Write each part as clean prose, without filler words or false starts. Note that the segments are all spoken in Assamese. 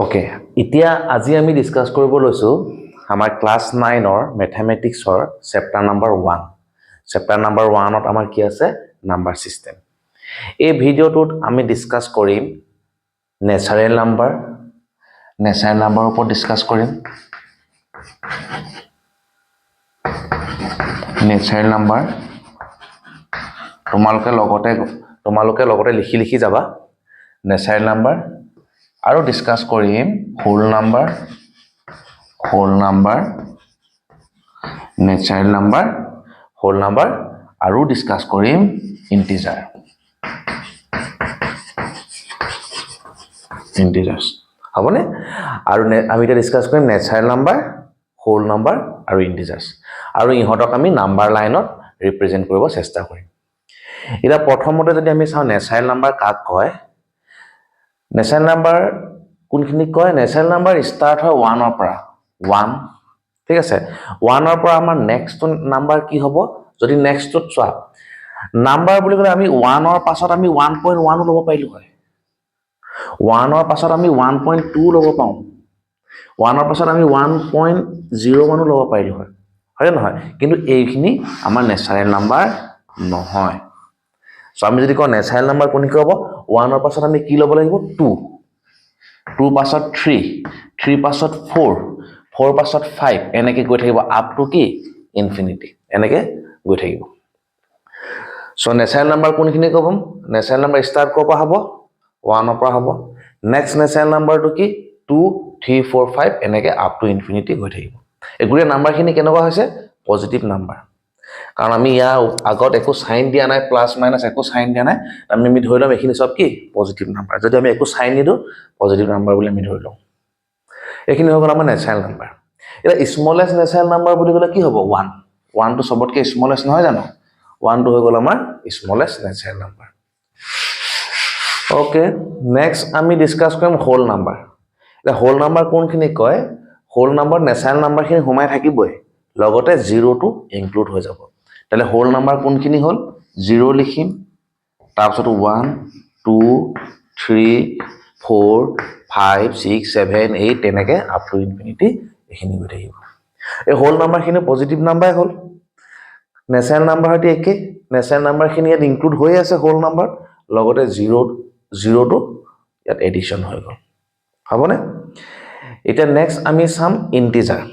ওকে এতিয়া আজি আমি ডিসকাস কৰিব লৈছো আমাৰ ক্লাস 9 ৰ ম্যাথমেটিক্সৰ চেপ্টাৰ নম্বৰ 1 চেপ্টাৰ নম্বৰ 1 ত আমাৰ কি আছে নাম্বাৰ সিস্টেম এই ভিডিওটোত আমি ডিসকাস কৰিম ন্যাচাৰেল নাম্বাৰৰ ওপৰত ডিসকাস কৰিম ন্যাচাৰেল নাম্বাৰ তোমালোকে লগতে লিখি যাবা ন্যাচাৰেল নাম্বাৰ আৰু ডিসকাস কৰিম whole number natural number whole number আৰু ডিসকাস কৰিম ইন্টিজাৰ্স হ'বনে আৰু আমি এটা ডিসকাস কৰিম ন্যাচাৰেল নাম্বাৰ হোল নাম্বাৰ আৰু ইন্টিজাৰ্স আৰু ইহঁতক আমি নাম্বাৰ লাইনত ৰিপ্ৰেজেন্ট কৰিব চেষ্টা কৰিম এটা প্ৰথমতে যদি আমি চাও ন্যাচাৰেল নাম্বাৰ কাক কয় ন্যাচাৰেল নাম্বাৰ কোনখিনি কয় ন্যাচাৰেল নাম্বাৰ স্টাৰ্ট হয় 1 ৰ পৰা 1 ঠিক আছে 1 ৰ পৰা আমাৰ নেক্সট নাম্বাৰ কি হ'ব যদি নেক্সটত চোৱা নাম্বাৰ বুলি ক'লে আমি 1 ৰ পাছত আমি 1.1 ল'ব পাৰিলো হয় 1 ৰ পাছত আমি 1.2 ল'ব পাওঁ 1 ৰ পাছত আমি 1.01 ল'ব পাৰিলো হয় হয় নহয় কিন্তু এইখিনি আমাৰ ন্যাচাৰেল নাম্বাৰ নহয় সো আমি যদি কওঁ ন্যাচাৰেল নাম্বাৰ কোনখিনি হ'ব 1 ৰ পাছত আমি কি ল'ব লাগিব 2 2 পাছত 3 পাছত 4 পাছত 5 এনেকে গৈ থাকিব আপ টু কি ইনফিনিটি এনেকে গৈ থাকিব সো ন্যাচাৰেল নাম্বাৰ কোনখিনি ক'ম ন্যাচাৰেল নাম্বাৰ স্টাৰ্ট ক'ৰ পৰা হ'ব 1 ৰ পৰা হ'ব নেক্সট ন্যাচাৰেল নাম্বাৰটো কি 2 3 4 5 এনেকে আপ টু ইনফিনিটি গৈ থাকিব এগুৰি নাম্বাৰখিনি কেনেকুৱা হৈছে পজিটিভ নাম্বাৰ কাৰণ আমি ইয়াৰ আগত একো সাইন দিয়া নাই প্লাস মাইনাস একো সাইন দিয়া নাই আমি ধৰি লম এখিনি সব কি পজিটিভ নাম্বাৰ যদি আমি একো সাইন নিদো পজিটিভ নাম্বাৰ বুলি আমি ধৰি লম এখিনি হৈ গ'ল আমাৰ ন্যাচাৰেল নাম্বাৰ এটা স্মলেষ্ট ন্যাচাৰেল নাম্বাৰ বুলি ক'লে কি হ'ব 1 টো সবতকৈ স্মলেষ্ট নহয় জানো 1 টো হৈ গ'ল আমাৰ স্মলেষ্ট ন্যাচাৰেল নাম্বাৰ ওকে নেক্সট আমি ডিসকাস কৰিম হোল নাম্বাৰ এটা হোল নাম্বাৰ কোনখিনি কয় হোল নাম্বাৰ ন্যাচাৰেল নাম্বাৰখিনি সোমাই থাকিবই লগতে 0 টো ইনক্লুড হৈ যাব তাহলে হোল নাম্বাৰ কোনখিনি হল 0 লিখিম তাৰপিছত 1 2 3 4 5 6 7 8 তেনেকে আপ টু ইনফিনিটি এখিনি গৈ থাকিব এই হোল নাম্বাৰখিনি পজিটিভ নাম্বাৰ হল ন্যাচাৰেল নাম্বাৰ হতে একে ন্যাচাৰেল নাম্বাৰখিনি ইয়াত ইনক্লুড হৈ আছে হোল নাম্বাৰ লগতে 0 টো ইয়াত এডিশন হৈ গ'ল হ'বনে এটা নেক্সট আমি চাম ইন্টিজাৰ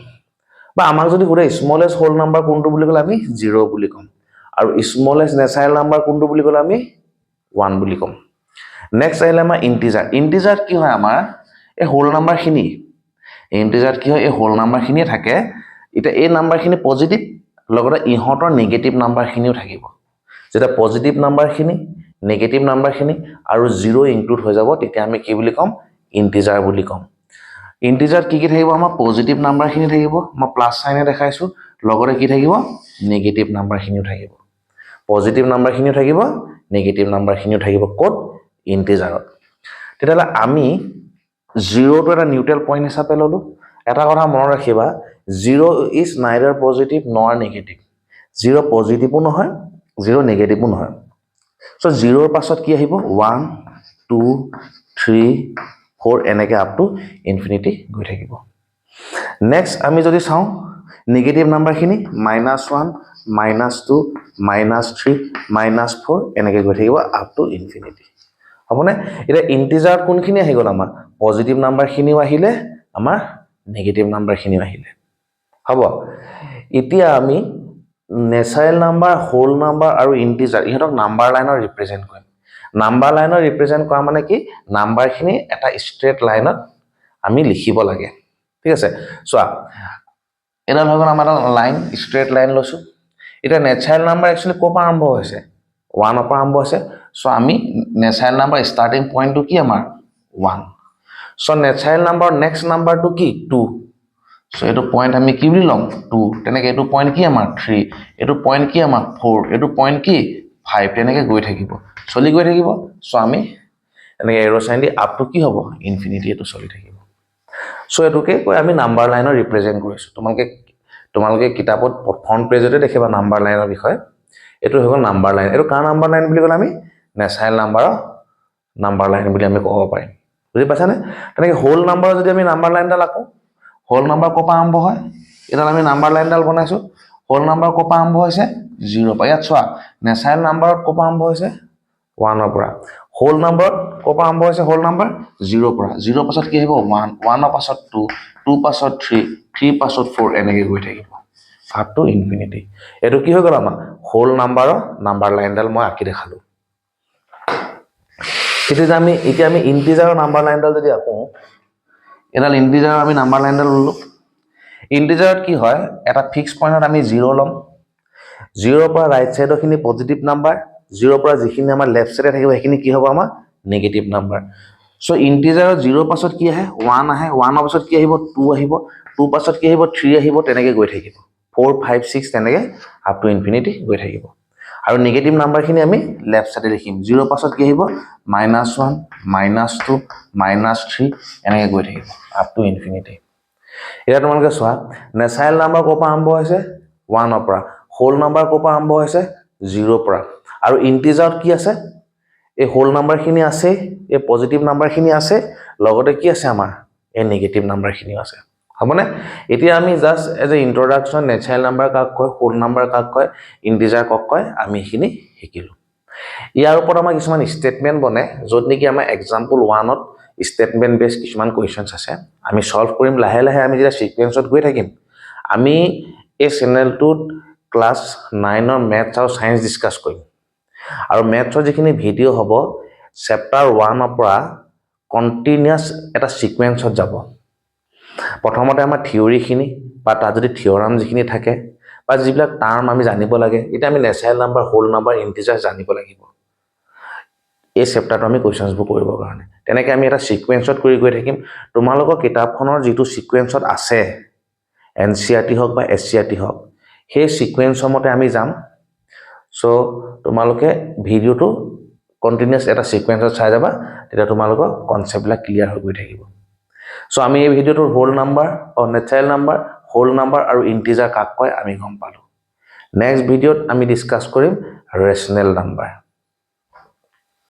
বা আমাক যদি গোটে স্মলেষ্ট হোল নাম্বাৰ কোনটো বুলি ক'লে আমি 0 বুলি ক'ম আৰু স্মলেষ্ট ন্যাচাৰেল নাম্বাৰ কোনটো বুলি ক'লে আমি 1 বুলি ক'ম নেক্সট আহিলে আমাৰ ইন্টিজাৰ কি হয় আমাৰ এই হোল নাম্বাৰখিনি ইন্টিজাৰ কি হয় এই হোল নাম্বাৰখিনিয়ে থাকে এটা এই নাম্বাৰখিনি পজিটিভ লগতে ইহঁতৰ নেগেটিভ নাম্বাৰখিনিও থাকিব যেটা পজিটিভ নাম্বাৰখিনি নেগেটিভ নাম্বাৰখিনি আৰু 0 ইনক্লুড হৈ যাব তেতিয়া আমি কি বুলি ক'ম ইন্টিজাৰ বুলি ক'ম ইন্টিজাৰ কি থাকিব আমাৰ পজিটিভ নাম্বাৰখিনি থাকিব মই প্লাস সাইনে দেখাইছো লগতে কি থাকিব নেগেটিভ নাম্বাৰখিনিও থাকিব পজিটিভ নাম্বাৰখিনিও থাকিব নেগেটিভ নাম্বাৰখিনিও থাকিব কোড ইন্টিজাৰত তেতিয়ালে আমি 0 টো এটা নিউট্ৰেল পইণ্ট হিচাপে ললো এটা কথা মনত ৰাখিবা 0 ইজ নাইদাৰ পজিটিভ নৰ নেগেটিভ 0 পজিটিভো নহয় 0 নেগেটিভো নহয় সো 0 ৰ পাছত কি আহিব 1 2 3 4 এনেকে আপ টু ইনফিনিটি গৈ থাকিব নেক্সট আমি যদি চাও নেগেটিভ নাম্বাৰখিনি -1 -2 -3 -4 এনেকে গৈ থাকিব আপ টু ইনফিনিটি হ'বনে এটা ইন্টিজাৰ কোনখিনি আহি গ'ল আমাৰ পজিটিভ নাম্বাৰখিনিও আহিলে আমাৰ নেগেটিভ নাম্বাৰখিনিও আহিলে হ'ব এতিয়া আমি ন্যাচাৰেল নাম্বাৰ হোল নাম্বাৰ আৰু ইন্টিজাৰ ইহঁতক নাম্বাৰ লাইনৰ ৰিপ্ৰেজেন্ট কৰিম নাম্বাৰ লাইনৰ ৰিপ্ৰেজেন্ট কৰা মানে কি নাম্বাৰখিনি এটা ষ্ট্ৰেট লাইনত আমি লিখিব লাগে ঠিক আছে চোৱা এটা ভাগৰ আমাৰ লাইন ষ্ট্ৰেট লাইন লৈছো এটা ন্যাচাৰেল নাম্বাৰ একচুয়ালি কোৰ পৰা আৰম্ভ হৈছে 1 ৰ পৰা আৰম্ভ হৈছে সো আমি ন্যাচাৰেল নাম্বাৰ ষ্টাৰ্টিং পইণ্টটো কি আমাৰ 1 সো ন্যাচাৰেল নাম্বাৰ নেক্সট নাম্বাৰটো কি 2 সো এটো পইণ্ট আমি কি বুলি লম 2 তেনেকে এটো পইণ্ট কি আমাৰ 3 এটো পইণ্ট কি আমাৰ 4 এটো পইণ্ট কি 5 তেনেকে গৈ থাকিব চলি গৈ থাকিব সো আমি এনেকে এৰো সাইন দি আপ টু কি হ'ব ইনফিনিটি এটো চলি থাকিব সো এটোকে কই আমি নাম্বাৰ লাইনৰ ৰিপ্ৰেজেন্ট কৰিছো তোমালোকে কিতাপত ফ্ৰন্ট পেজতে দেখিবা নাম্বাৰ লাইনৰ বিষয় এটো হৈ গ'ল নাম্বাৰ লাইন এটো কাৰ নাম্বাৰ লাইন বুলি ক'লে আমি ন্যাচাৰেল নাম্বাৰ লাইন বুলি আমি ক'ব পাৰিম বুজি পাইছানে তেনেকৈ হোল নাম্বাৰ যদি আমি নাম্বাৰ লাইনডাল আকোঁ হোল নাম্বাৰ ক'ৰ পৰা আৰম্ভ হয় এডাল আমি নাম্বাৰ লাইনডাল বনাইছোঁ হোল নাম্বাৰ ক'ৰ পৰা আৰম্ভ হৈছে 0 পৰা ইয়াত চোৱা নেচাৰেল নাম্বাৰত ক'ৰ পৰা আৰম্ভ হৈছে 1 পৰা হোল নাম্বাৰত ক'ৰ পৰা আৰম্ভ হৈছে হোল নাম্বাৰ 0 পৰা 0 পাছত কি আহিব 1 1 পাছত 2 2 পাছত 3 3 পাছত 4 এনেকৈ গৈ থাকিব আপ টু ইনফিনিটি এইটো কি হৈ গ'ল আমাৰ হোল নাম্বাৰৰ নাম্বাৰ লাইনডাল মই আঁকি দেখালোঁ এতিয়া আমি ইন্টিজাৰৰ নাম্বাৰ লাইনডাল যদি আকোঁ এডাল ইন্টিজাৰৰ আমি নাম্বাৰ লাইনডাল ল'লোঁ ইন্টিজাৰত কি হয় এটা ফিক্স পইণ্টত আমি 0 ল'ম 0 পৰা ৰাইট সাইডৰখিনি পজিটিভ নাম্বাৰ 0 পৰা যিখিনি আমাৰ লেফট সাইডে থাকিব সেইখিনি কি হ'ব আমাৰ নেগেটিভ নাম্বাৰ সো ইন্টিজাৰত 0 পাছত কি আহে 1 আহে 1 পাছত কি আহিব 2 আহিব 2 পাছত কি আহিব 3 আহিব তেনেকৈ গৈ থাকিব 4 5 6 তেনেকৈ আপ টু ইনফিনিটি গৈ থাকিব আৰু নেগেটিভ নাম্বাৰখিনি আমি লেফট সাইডে লিখিম 0 পাছত কি আহিব -1 -2 -3 এনেকৈ গৈ থাকিব আপ টু ইনফিনিটি এতিয়া তোমালোকে চোৱা নেচাৰেল নাম্বাৰ ক'ৰ পৰা আৰম্ভ হৈছে 1 পৰা হোল নাম্বাৰ ক'ৰ পৰা আৰম্ভ হৈছে 0 পৰা আৰু ইন্টিজাৰত কি আছে এই হোল নাম্বাৰখিনি আছে এই পজিটিভ নাম্বাৰখিনি আছে লগতে কি আছে আমাৰ এই নেগেটিভ নাম্বাৰখিনিও আছে হ'বনে এতিয়া আমি just as a introduction natural number কাক কয় হোল নাম্বাৰ কাক কয় ইন্টিজাৰ কাক কয় আমি এইখিনি শিকিলোঁ ইয়াৰ ওপৰত আমাৰ কিছুমান ষ্টেটমেণ্ট বনে য'ত নেকি আমাৰ এক্সাম্পল 1ত ষ্টেটমেণ্ট বেছ কিছুমান কুৱেশ্যনছ আছে আমি সলভ কৰিম লাহে লাহে আমি যেতিয়া সিকোয়েন্সত গৈ থাকিম আমি এই চেনেলটোত ক্লাছ 9ৰ মেথছ আৰু সায়েন্স ডিসকাস কৰিম আৰু মেথছৰ যিখিনি ভিডিঅ' হ'ব চেপ্টাৰ 1ৰ পৰা কন্টিনিউয়াছ এটা সিকোয়েন্সত যাব প্ৰথমতে আমাৰ থিওৰিখিনি বা তাত যদি থিওৰাম যিখিনি থাকে বা যিবিলাক টাৰ্ম আমি জানিব লাগে এটা আমি natural number whole number integer জানিব লাগিব এই চেপ্টাৰটো আমি কুৱেশ্যনছবোৰ কৰিবৰ কাৰণে তেনেকৈ আমি এটা সিকোয়েন্সত কৰি গৈ থাকিম তোমালোকৰ কিতাপখনৰ যিটো সিকোয়েন্সত আছে এনচিইআৰটি হওক বা এছচিইআৰটি হওক সেই সিকোয়েন্সৰ মতে আমি যাম সো তোমালোকে ভিডিঅ'টো কন্টিনিউয়াছ এটা সিকোয়েন্সত চাই যাবা তেতিয়া তোমালোকৰ কনসেপ্টবিলাক ক্লিয়াৰ হৈ গৈ থাকিব সো আমি এই ভিডিঅ'টোৰ whole number natural number whole number আৰু ইন্টিজাৰ কাক কয় আমি গম পালোঁ নেক্সট ভিডিঅ'ত আমি ডিসকাস কৰিম ৰেচনেল নাম্বাৰ